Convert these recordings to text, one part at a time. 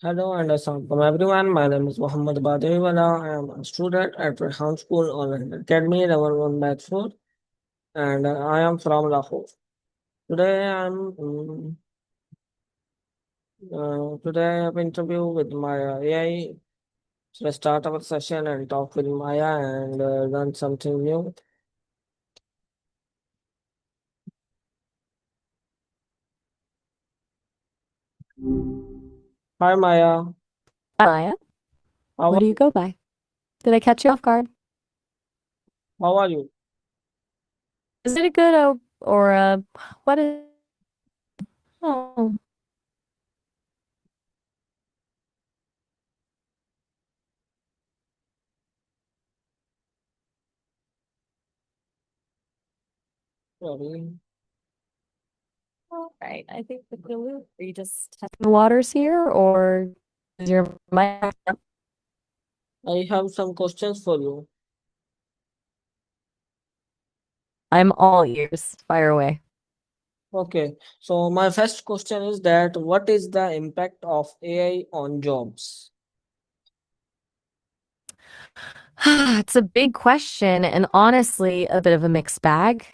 Hello and assalamualaikum everyone. My name is Muhammad AIWala. I am a student at Rehan School Online Academy level 1 Math 4 and I am from Lahore. Today today I have interview with my AI. So let's start our session and talk with Maya and learn something new. Hi Maya, Maya, how what are do you go by? Did I catch you off guard? how are you? Is it a good or a what is? Oh, Sorry. all right. I think the glue. Are you just testing the waters here, or is your mic? I have some questions for you. I'm all ears. Fire away. Okay, so my first question is that what is the impact of AI on jobs? It's a big question, and honestly, a bit of a mixed bag.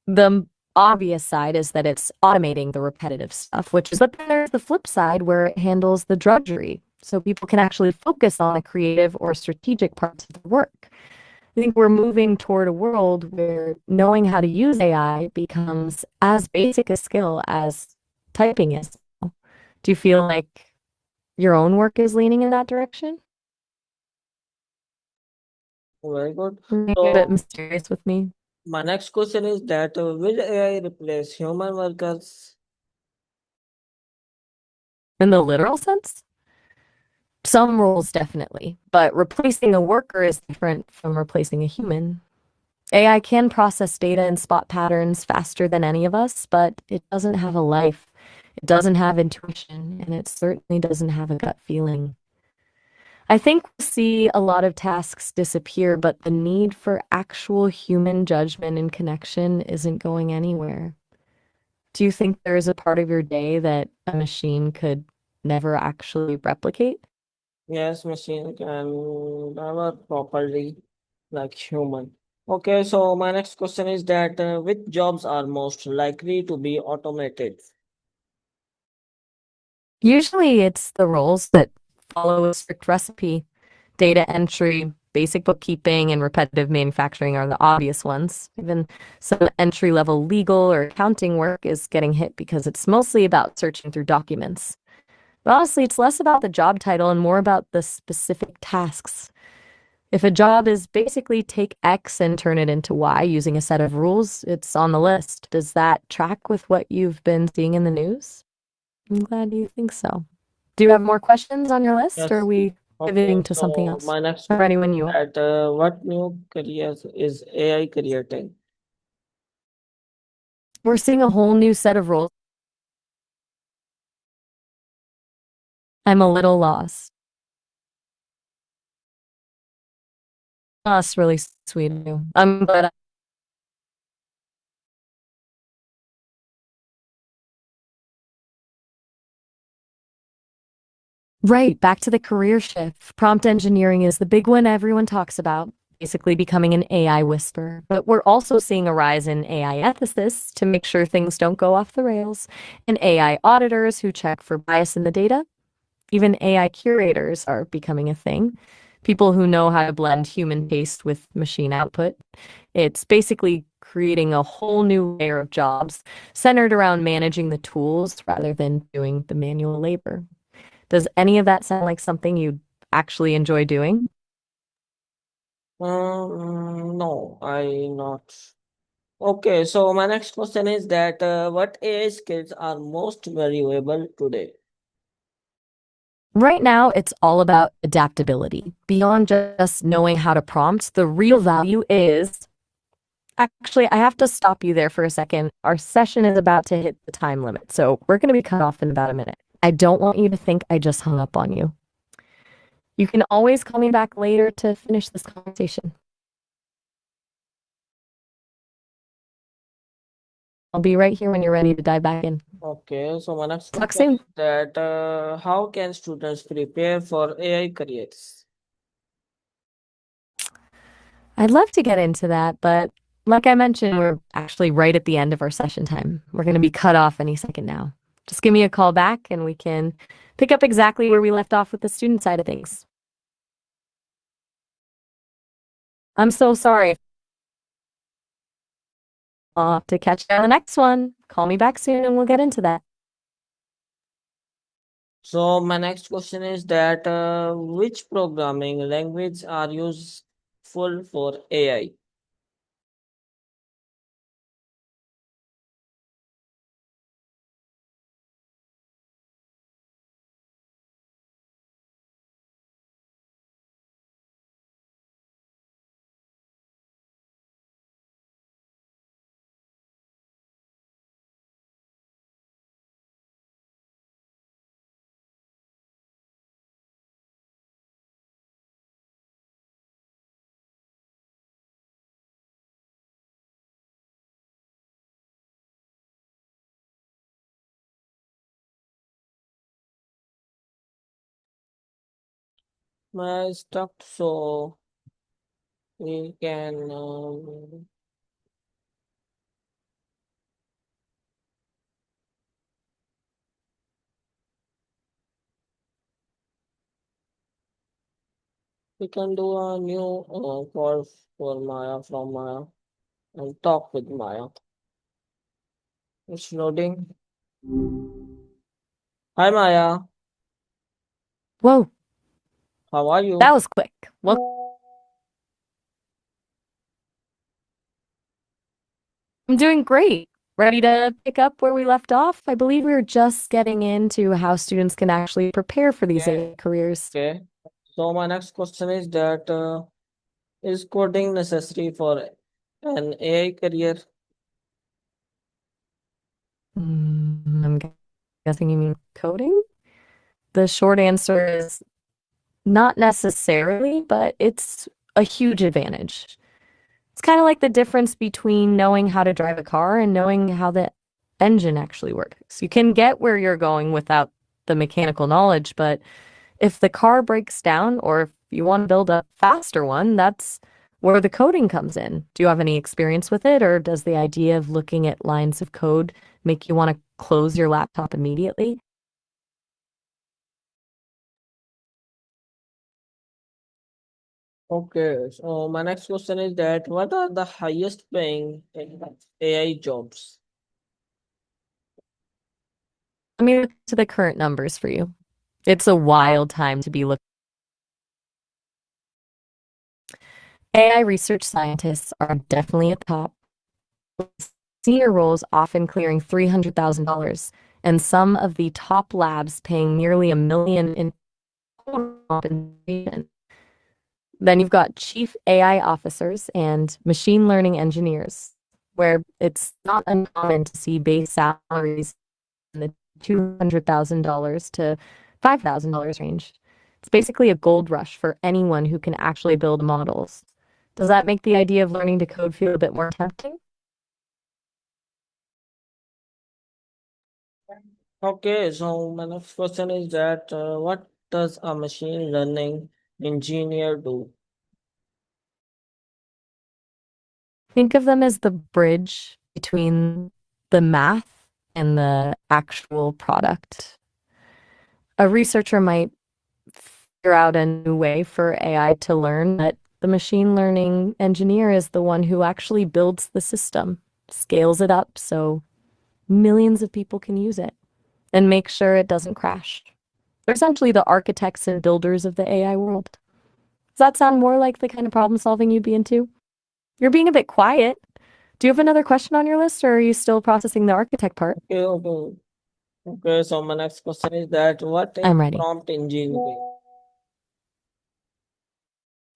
The obvious side is that it's automating the repetitive stuff, which is, but then there's the flip side where it handles the drudgery. So people can actually focus on the creative or strategic parts of the work. I think we're moving toward a world where knowing how to use AI becomes as basic a skill as typing is. Do you feel like your own work is leaning in that direction? Very good. Being a bit So mysterious with me. my next question is that will AI replace human workers? In the literal sense? Some roles definitely, but replacing a worker is different from replacing a human. AI can process data and spot patterns faster than any of us, but it doesn't have a life. It doesn't have intuition, and it certainly doesn't have a gut feeling. I think we'll see a lot of tasks disappear, but the need for actual human judgment and connection isn't going anywhere. Do you think there is a part of your day that a machine could never actually replicate? Yes, machine can never properly like human. Okay, so my next question is that which jobs are most likely to be automated? Usually it's the roles that follow a strict recipe. Data entry, basic bookkeeping, and repetitive manufacturing are the obvious ones. Even some entry-level legal or accounting work is getting hit because it's mostly about searching through documents. But honestly, it's less about the job title and more about the specific tasks. If a job is basically take X and turn it into Y using a set of rules, it's on the list. Does that track with what you've been seeing in the news? I'm glad you think so. Do you have more questions on your list, or are Yes. we Okay, pivoting to something so else? my next I'm question ready when is you are. that what new careers is AI creating? We're seeing a whole new set of roles. I'm a little lost. That's really sweet of you. I'm glad. Right, back to the career shift. Prompt engineering is the big one everyone talks about, basically becoming an AI whisperer. But we're also seeing a rise in AI ethicists to make sure things don't go off the rails, and AI auditors who check for bias in the data. Even AI curators are becoming a thing. People who know how to blend human taste with machine output. It's basically creating a whole new layer of jobs centered around managing the tools rather than doing the manual labor. Does any of that sound like something you actually enjoy doing? No, I not. Okay, so my next question is that what AI skills are most valuable today? Right now, it's all about adaptability. Beyond just knowing how to prompt, the real value is actually, I have to stop you there for a second. Our session is about to hit the time limit, so we're going to be cut off in about a minute. I don't want you to think I just hung up on you. You can always call me back later to finish this conversation. I'll be right here when you're ready to dive back in. Okay, so my next Talk question soon. is that how can students prepare for AI careers? I'd love to get into that, but like I mentioned, we're actually right at the end of our session time. We're going to be cut off any second now. Just give me a call back and we can pick up exactly where we left off with the student side of things. I'm so sorry. I'll have to catch you on the next one. Call me back soon and we'll get into that. So my next question is that which programming language are useful for AI? My stuck, so we can do a new call for Maya from Maya and talk with Maya. It's loading. Hi Maya, Whoa, how are that you? was quick. Well, I'm doing great. Ready to pick up where we left off? I believe we were just getting into how students can actually prepare for these Okay. AI careers. Okay. So my next question is that is coding necessary for an AI career? I'm guessing you mean coding? The short answer is not necessarily, but it's a huge advantage. It's kind of like the difference between knowing how to drive a car and knowing how the engine actually works. You can get where you're going without the mechanical knowledge, but if the car breaks down or if you want to build a faster one, that's where the coding comes in. Do you have any experience with it, or does the idea of looking at lines of code make you want to close your laptop immediately? Okay. So my next question is that what are the highest paying AI jobs? Let me look to the current numbers for you. It's a wild time to be looking. AI research scientists are definitely at the top. Senior roles often clearing $300,000, and some of the top labs paying nearly $1 million in total compensation. Then you've got chief AI officers and machine learning engineers, where it's not uncommon to see base salaries in the $200,000 to $5,000 range. It's basically a gold rush for anyone who can actually build models. Does that make the idea of learning to code feel a bit more tempting? Okay. So my next question is that what does a machine learning engineer do? Think of them as the bridge between the math and the actual product. A researcher might figure out a new way for AI to learn, but the machine learning engineer is the one who actually builds the system, scales it up so millions of people can use it, and make sure it doesn't crash. They're essentially the architects and builders of the AI world. Does that sound more like the kind of problem solving you'd be into? You're being a bit quiet. Do you have another question on your list, or are you still processing the architect part? Okay. Okay. Okay. So my next question is that what is I'm ready. prompt engineering?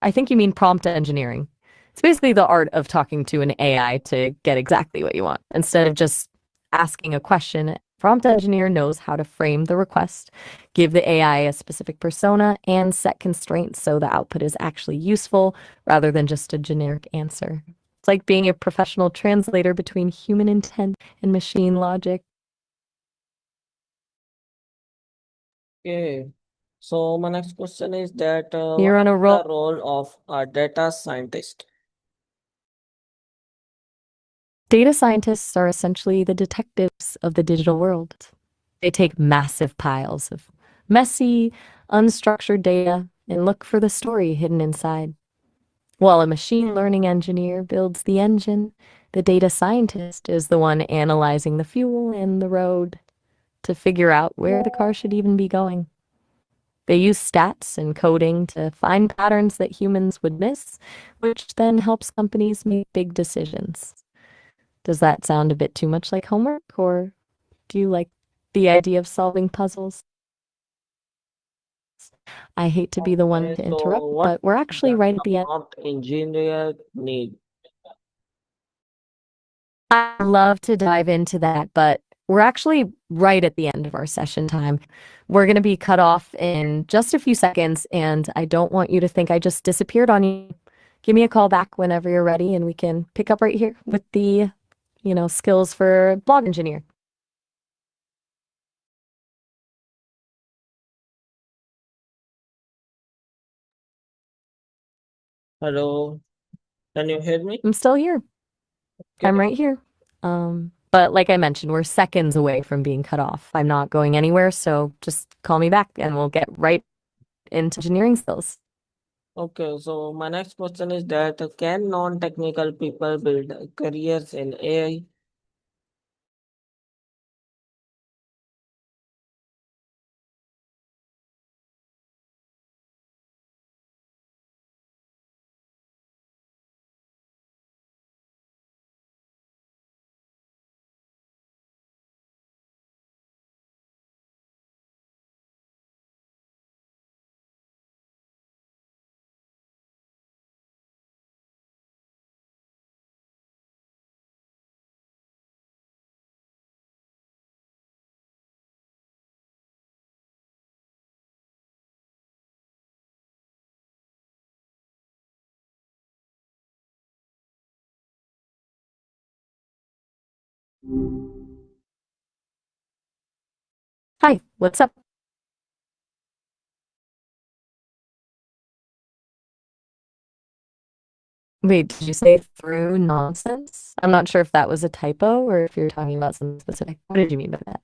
I think you mean prompt engineering. It's basically the art of talking to an AI to get exactly what you want. Instead of just asking a question, prompt engineer knows how to frame the request, give the AI a specific persona, and set constraints so the output is actually useful rather than just a generic answer. It's like being a professional translator between human intent and machine logic. Okay. So my next question is that what You're on a is the roll. role of a data scientist? Data scientists are essentially the detectives of the digital world. They take massive piles of messy, unstructured data and look for the story hidden inside. While a machine learning engineer builds the engine, the data scientist is the one analyzing the fuel and the road to figure out where the car should even be going. They use stats and coding to find patterns that humans would miss, which then helps companies make big decisions. Does that sound a bit too much like homework, or do you like the idea of solving puzzles? I hate to be the one Okay, to so interrupt, what but we're actually does right at a the end. prompt engineer need? I'd love to dive into that, but we're actually right at the end of our session time. We're going to be cut off in just a few seconds, and I don't want you to think I just disappeared on you. Give me a call back whenever you're ready, and we can pick up right here with the, skills for blog engineer. Hello, can you hear me? I'm still here. I'm Okay, right here. But like I mentioned, we're seconds away from being cut off. I'm not going anywhere, so just call me back and we'll get right into engineering skills. okay. So my next question is that can non-technical people build careers in AI? Hi, what's up? Wait, did you say through nonsense? I'm not sure if that was a typo or if you're talking about something specific. What did you mean by that?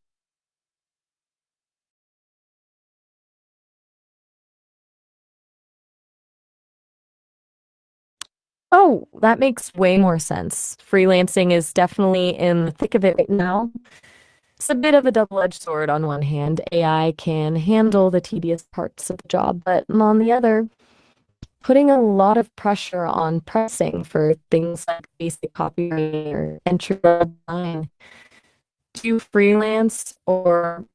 Oh, that makes way more sense. Freelancing is definitely in the thick of it right now. It's a bit of a double-edged sword on one hand. AI can handle the tedious parts of the job, but on the other, putting a lot of pressure on pressing for things like basic copywriting or entry level design. Do you freelance or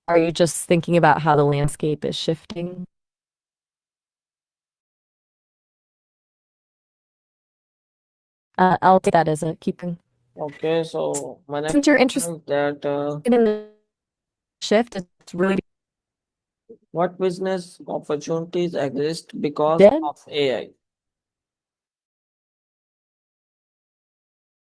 are you just thinking about how the landscape is shifting? I'll take that as a keeping. Okay, so my next Since you're question interested is that in the shift, it's really what business opportunities exist because dead. of AI?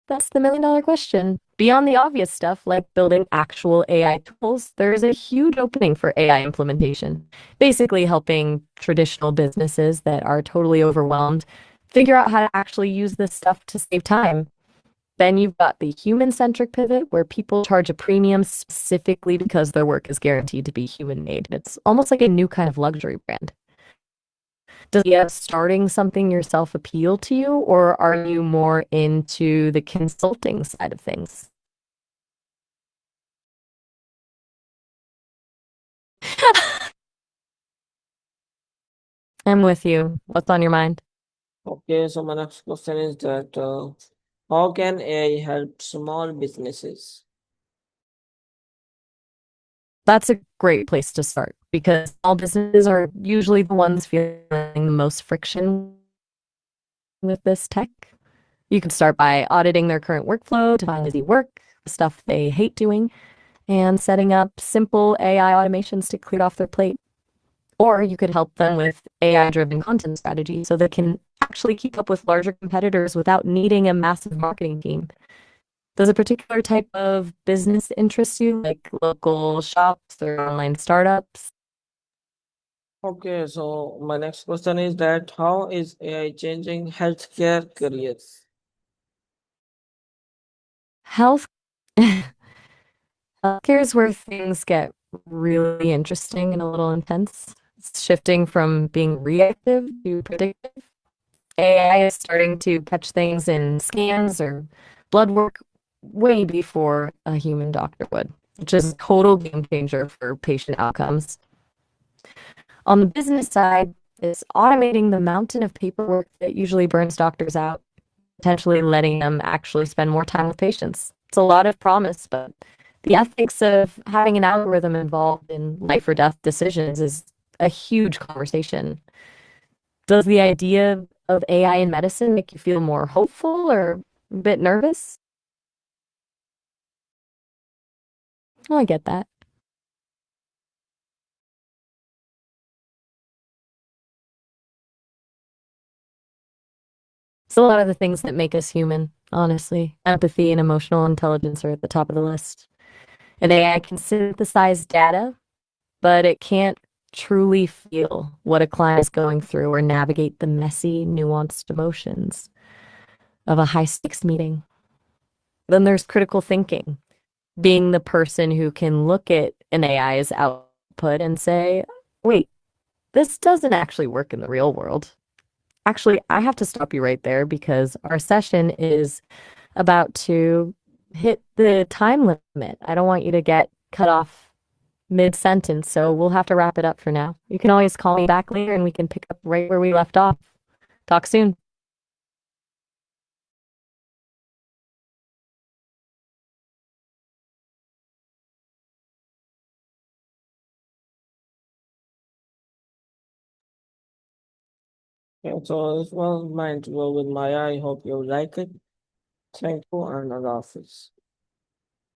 That's the million-dollar question. Beyond the obvious stuff like building actual AI tools, there's a huge opening for AI implementation, basically helping traditional businesses that are totally overwhelmed figure out how to actually use this stuff to save time. Then you've got the human-centric pivot where people charge a premium specifically because their work is guaranteed to be human-made. It's almost like a new kind of luxury brand. Does starting something yourself appeal to you, or are you more into the consulting side of things? I'm with you. What's on your mind? Okay, so my next question is that how can AI help small businesses? That's a great place to start because small businesses are usually the ones feeling the most friction with this tech. You can start by auditing their current workflow to find busy work, stuff they hate doing, and setting up simple AI automations to clear off their plate. Or you could help them with AI driven content strategy so they can actually keep up with larger competitors without needing a massive marketing team. Does a particular type of business interest you, like local shops or online startups? Okay, so my next question is that how is AI changing healthcare careers? Health Healthcare is where things get really interesting and a little intense. It's shifting from being reactive to predictive. AI is starting to catch things in scans or blood work way before a human doctor would, which is a total game changer for patient outcomes. On the business side, it's automating the mountain of paperwork that usually burns doctors out, potentially letting them actually spend more time with patients. It's a lot of promise, but the ethics of having an algorithm involved in life or death decisions is a huge conversation. Does the idea of AI in medicine make you feel more hopeful or a bit nervous? Oh, I get that. It's a lot of the things that make us human, honestly. Empathy and emotional intelligence are at the top of the list. An AI can synthesize data, but it can't truly feel what a client is going through or navigate the messy, nuanced emotions of a high stakes meeting. Then there's critical thinking, being the person who can look at an AI's output and say, wait, this doesn't actually work in the real world. Actually, I have to stop you right there because our session is about to hit the time limit. I don't want you to get cut off mid sentence, so we'll have to wrap it up for now. You can always call me back later and we can pick up right where we left off. Talk soon. Yeah, so this was my interview with Maya. I hope you like it. Thank you and Allah Hafiz.